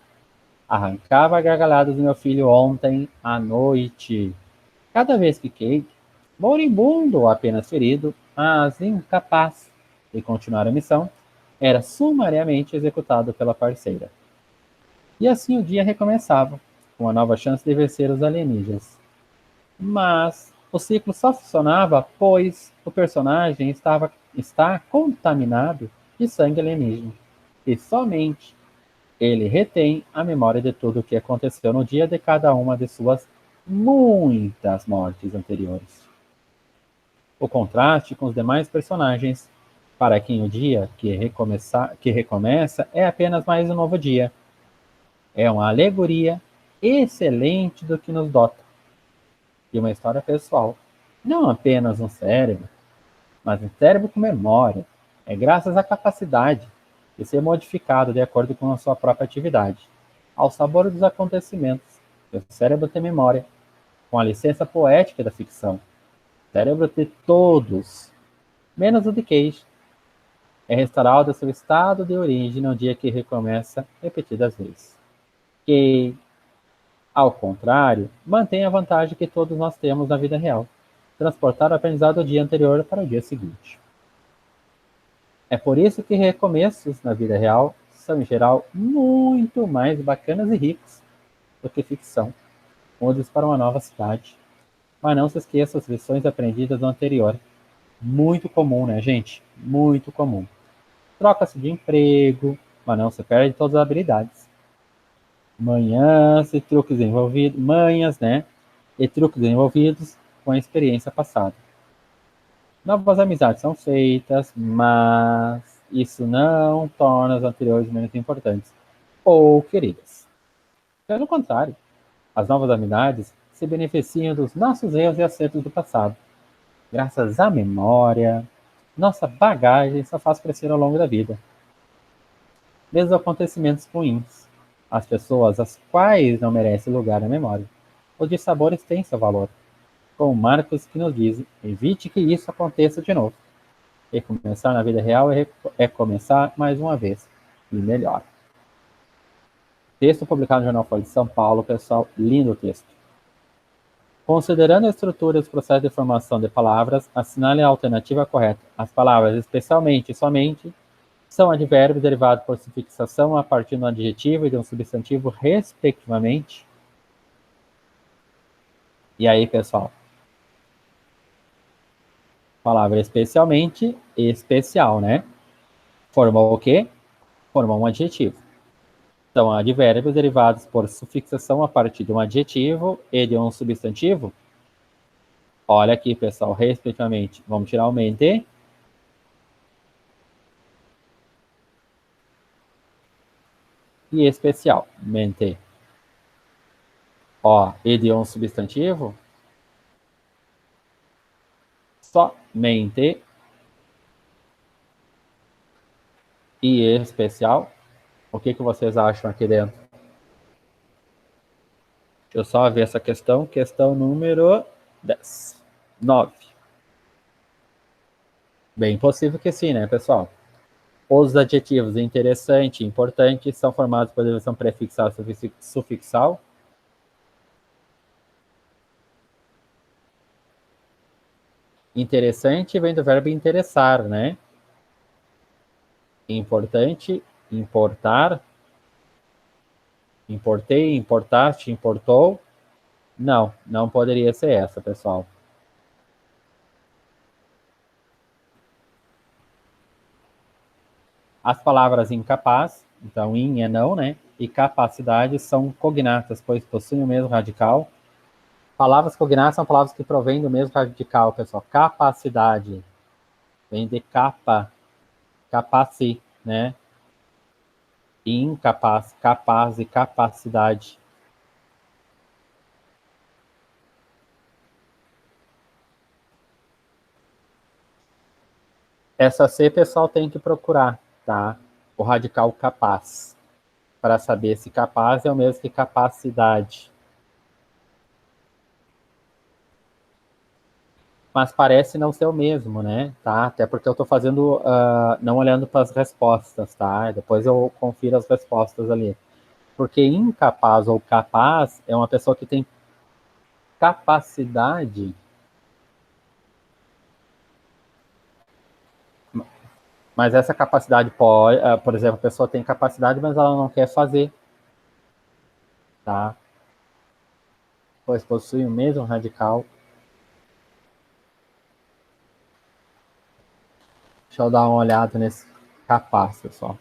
Speaker 1: Arrancava gargalhadas do meu filho ontem à noite. Cada vez que Kate, moribundo ou apenas ferido, mas incapaz de continuar a missão, era sumariamente executado pela parceira. E assim o dia recomeçava, com a nova chance de vencer os alienígenas. Mas o ciclo só funcionava pois o personagem está contaminado de sangue alienígena. E somente ele retém a memória de tudo o que aconteceu no dia de cada uma de suas muitas mortes anteriores. O contraste com os demais personagens, para quem o dia que recomeça é apenas mais um novo dia. É uma alegoria excelente do que nos dota. E uma história pessoal. Não apenas um cérebro, mas um cérebro com memória. É graças à capacidade de ser modificado de acordo com a sua própria atividade. Ao sabor dos acontecimentos, o cérebro tem memória, com a licença poética da ficção. O cérebro de todos, menos o de Cage, é restaurado ao seu estado de origem no dia que recomeça repetidas vezes. Que, ao contrário, mantém a vantagem que todos nós temos na vida real: transportar o aprendizado do dia anterior para o dia seguinte. É por isso que recomeços na vida real são, em geral, muito mais bacanas e ricos do que ficção, mudas para uma nova cidade. Mas não se esqueça as lições aprendidas no anterior. Muito comum, né, gente? Muito comum. Troca-se de emprego, mas não se perde todas as habilidades. Manhãs e truques envolvidos, manhas, né? E truques envolvidos com a experiência passada. Novas amizades são feitas, mas isso não torna as anteriores menos importantes ou queridas. Pelo contrário, as novas amizades se beneficiam dos nossos erros e acertos do passado. Graças à memória, nossa bagagem só faz crescer ao longo da vida. Mesmo acontecimentos ruins, as pessoas às quais não merecem lugar na memória, os dissabores têm seu valor. Como Marcos que nos diz, evite que isso aconteça de novo. Recomeçar na vida real é começar mais uma vez. E melhor. Texto publicado no Jornal Folha de São Paulo, pessoal. Lindo texto. Considerando a estrutura e os processos de formação de palavras, assinale a alternativa correta. As palavras especialmente e somente são advérbios derivados por sufixação a partir de um adjetivo e de um substantivo, respectivamente. E aí, pessoal? Palavra especialmente, especial, né? Formou o quê? Formou um adjetivo. Então, advérbios derivados por sufixação a partir de um adjetivo e de um substantivo. Olha aqui, pessoal, respectivamente. Vamos tirar o mente. E especial, mente. Ó, e de um substantivo. Somente. E especial. O que vocês acham aqui dentro? Deixa eu só ver essa questão. Questão número 10. 9. Bem possível que sim, né, pessoal? Os adjetivos interessante e importante são formados por derivação prefixal e sufixal. Interessante vem do verbo interessar, né? Importante, importar. Importei, importaste, importou. Não, não poderia ser essa, pessoal. As palavras incapaz, então in é não, né? E capacidade são cognatas, pois possuem o mesmo radical. Palavras cognatas são palavras que provêm do mesmo radical, pessoal. Capacidade vem de capa, capaci, né? Incapaz, capaz e capacidade. Essa C, pessoal, tem que procurar, tá? O radical capaz, para saber se capaz é o mesmo que capacidade. Mas parece não ser o mesmo, né? Tá? Até porque eu estou fazendo, não olhando para as respostas, tá? Depois eu confiro as respostas ali. Porque incapaz ou capaz é uma pessoa que tem capacidade. Mas essa capacidade pode, por exemplo, a pessoa tem capacidade, mas ela não quer fazer, tá? Pois possui o mesmo radical. Deixa eu dar uma olhada nesse capaz, pessoal.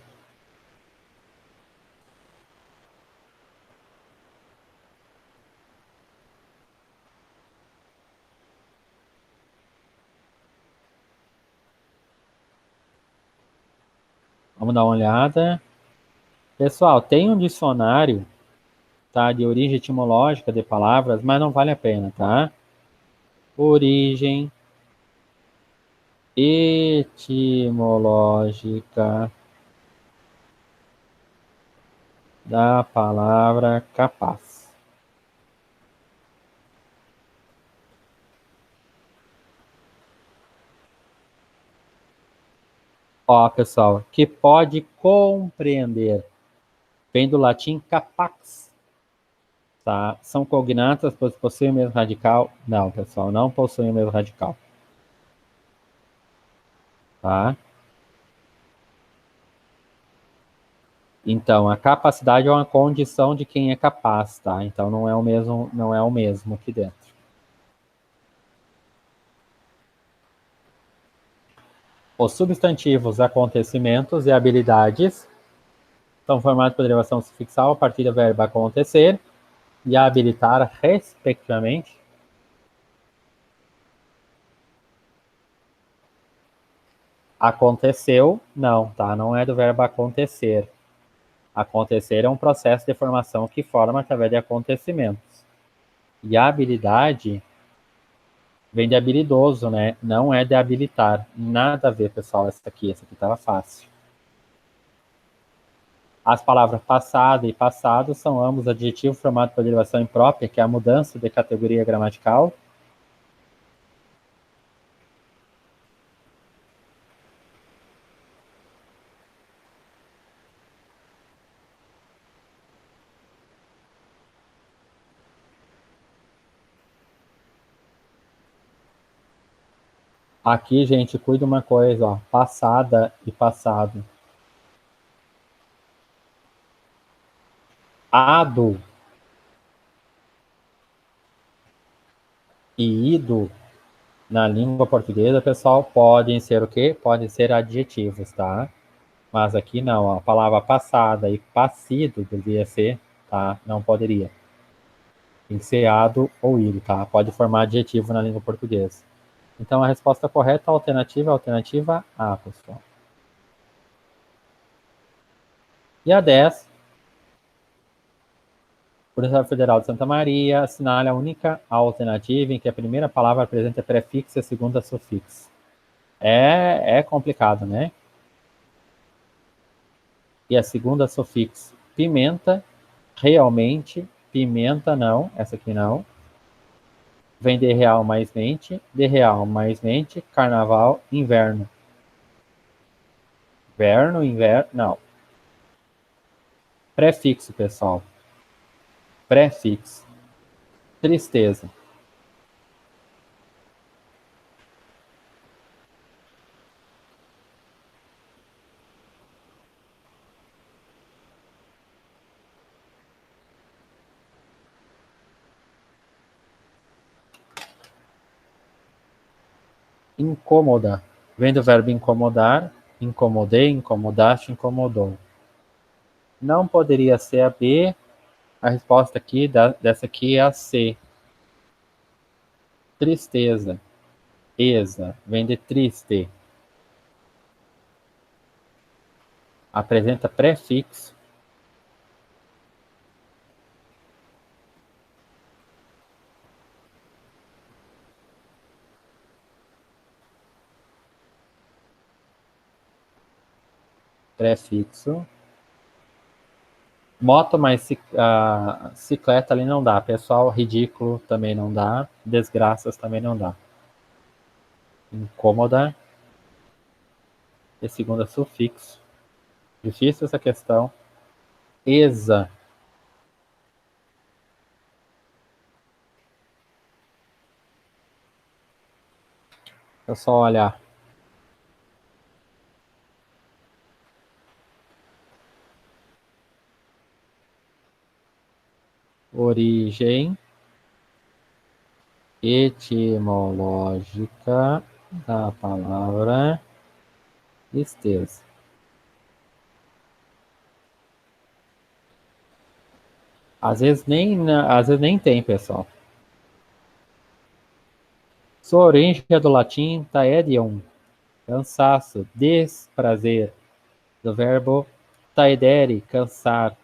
Speaker 1: Vamos dar uma olhada. Pessoal, tem um dicionário, tá, de origem etimológica de palavras, mas não vale a pena, tá? Origem etimológica da palavra capaz. Ó, pessoal, que pode compreender. Vem do latim capax. Tá? São cognatas, pois possuem o mesmo radical. Não, pessoal, não possuem o mesmo radical. Tá? Então, a capacidade é uma condição de quem é capaz, tá? Então não é o mesmo aqui dentro. Os substantivos, acontecimentos e habilidades são formados por derivação sufixal a partir do verbo acontecer e habilitar, respectivamente. Aconteceu, não, tá? Não é do verbo acontecer. Acontecer é um processo de formação que forma através de acontecimentos. E a habilidade vem de habilidoso, né? Não é de habilitar. Nada a ver, pessoal, essa aqui estava fácil. As palavras passado e passado são ambos adjetivos formados por derivação imprópria, que é a mudança de categoria gramatical. Aqui, gente, cuida uma coisa, ó, passada e passado. Ado e ido na língua portuguesa, pessoal, podem ser o quê? Podem ser adjetivos, tá? Mas aqui não, a palavra passada e passido devia ser, tá? Não poderia. Tem que ser ado ou ido, tá? Pode formar adjetivo na língua portuguesa. Então, a resposta correta, alternativa A, pessoal. E a 10, Polícia Federal de Santa Maria, assinale a única alternativa em que a primeira palavra apresenta prefixo e a segunda sufixo. É complicado, né? E a segunda sufixo, pimenta, realmente, pimenta não, essa aqui não. Vem de real mais mente, carnaval, inverno. Inverno, não. Prefixo, pessoal. Prefixo. Tristeza. Incômoda. Vem do verbo incomodar, incomodei, incomodaste, incomodou. Não poderia ser a B. A resposta aqui, dessa aqui é a C. Tristeza. Esa. Vem de triste. Apresenta prefixo. Prefixo. Moto mais cicleta ali não dá. Pessoal, ridículo também não dá. Desgraças também não dá. Incômoda. E segunda sufixo. Difícil essa questão. Exa. É só olhar. Origem etimológica da palavra tristeza. Às vezes nem tem, pessoal. Sua origem é do latim taedium, cansaço, desprazer, do verbo taedere, cansar.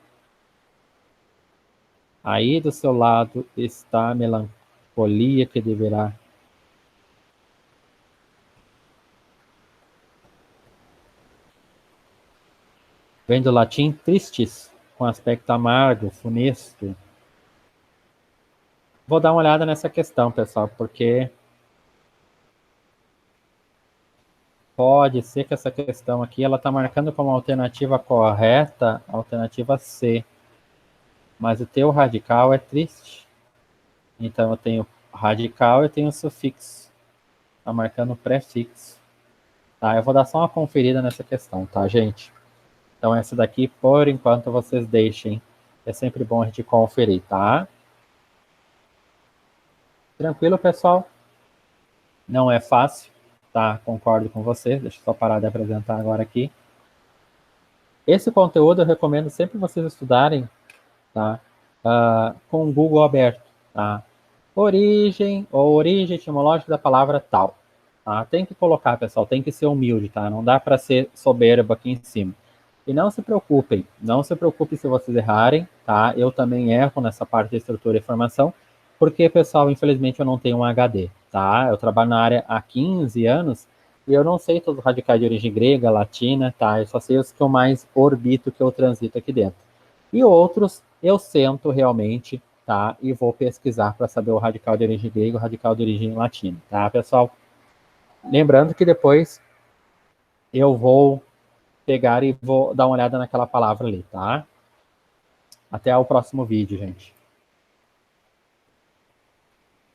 Speaker 1: Aí do seu lado está a melancolia que deverá. Vem do latim tristis, com aspecto amargo, funesto. Vou dar uma olhada nessa questão, pessoal, porque pode ser que essa questão aqui ela está marcando como alternativa correta, alternativa C. Mas o teu radical é triste. Então eu tenho radical e tenho sufixo. Está marcando prefixo. Tá, eu vou dar só uma conferida nessa questão, tá, gente? Então essa daqui, por enquanto, vocês deixem. É sempre bom a gente conferir, tá? Tranquilo, pessoal? Não é fácil, tá? Concordo com vocês. Deixa eu só parar de apresentar agora aqui. Esse conteúdo eu recomendo sempre vocês estudarem, tá? Com o Google aberto, tá? Origem ou origem etimológica da palavra tal. Tá? Tem que colocar, pessoal, tem que ser humilde, tá? Não dá para ser soberbo aqui em cima. E não se preocupem, não se preocupem se vocês errarem, tá? Eu também erro nessa parte de estrutura e formação, porque, pessoal, infelizmente eu não tenho um HD, tá? Eu trabalho na área há 15 anos e eu não sei todos os radicais de origem grega, latina, tá? Eu só sei os que eu mais orbito, que eu transito aqui dentro. E outros eu sento realmente, tá? E vou pesquisar para saber o radical de origem grega e o radical de origem latina, tá, pessoal? Lembrando que depois eu vou pegar e vou dar uma olhada naquela palavra ali, tá? Até o próximo vídeo, gente.